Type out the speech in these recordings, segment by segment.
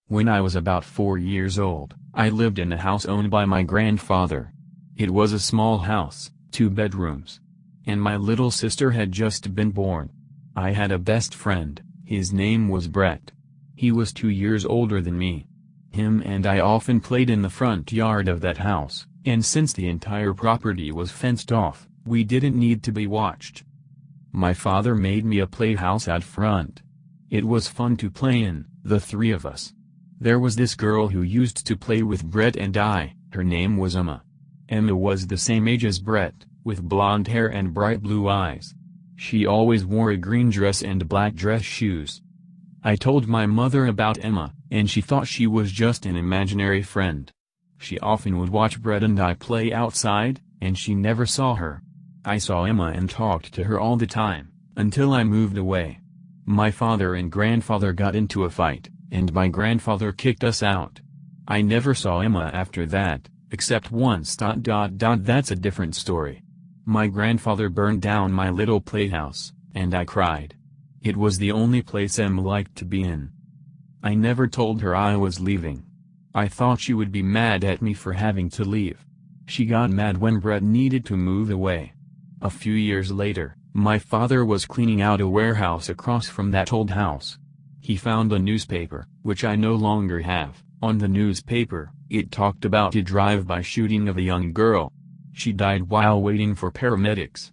When I was about 4 years old, I lived in a house owned by my grandfather. It was a small house, 2 bedrooms. And my little sister had just been born. I had a best friend, his name was Brett. He was 2 years older than me. Him and I often played in the front yard of that house, and since the entire property was fenced off, we didn't need to be watched. My father made me a playhouse out front. It was fun to play in, the 3 of us. There was this girl who used to play with Brett and I, her name was Emma. Emma was the same age as Brett, with blonde hair and bright blue eyes. She always wore a green dress and black dress shoes. I told my mother about Emma, and she thought she was just an imaginary friend. She often would watch Brett and I play outside, and she never saw her. I saw Emma and talked to her all the time, until I moved away. My father and grandfather got into a fight, and my grandfather kicked us out. I never saw Emma after that, except once. That's a different story. My grandfather burned down my little playhouse, and I cried. It was the only place Emma liked to be in. I never told her I was leaving. I thought she would be mad at me for having to leave. She got mad when Brett needed to move away. A few years later, my father was cleaning out a warehouse across from that old house. He found a newspaper, which I no longer have. On the newspaper, it talked about a drive-by shooting of a young girl. She died while waiting for paramedics.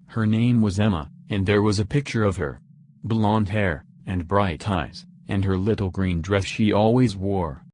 Her name was Emma, and there was a picture of her. Blonde hair, and bright eyes, and her little green dress she always wore.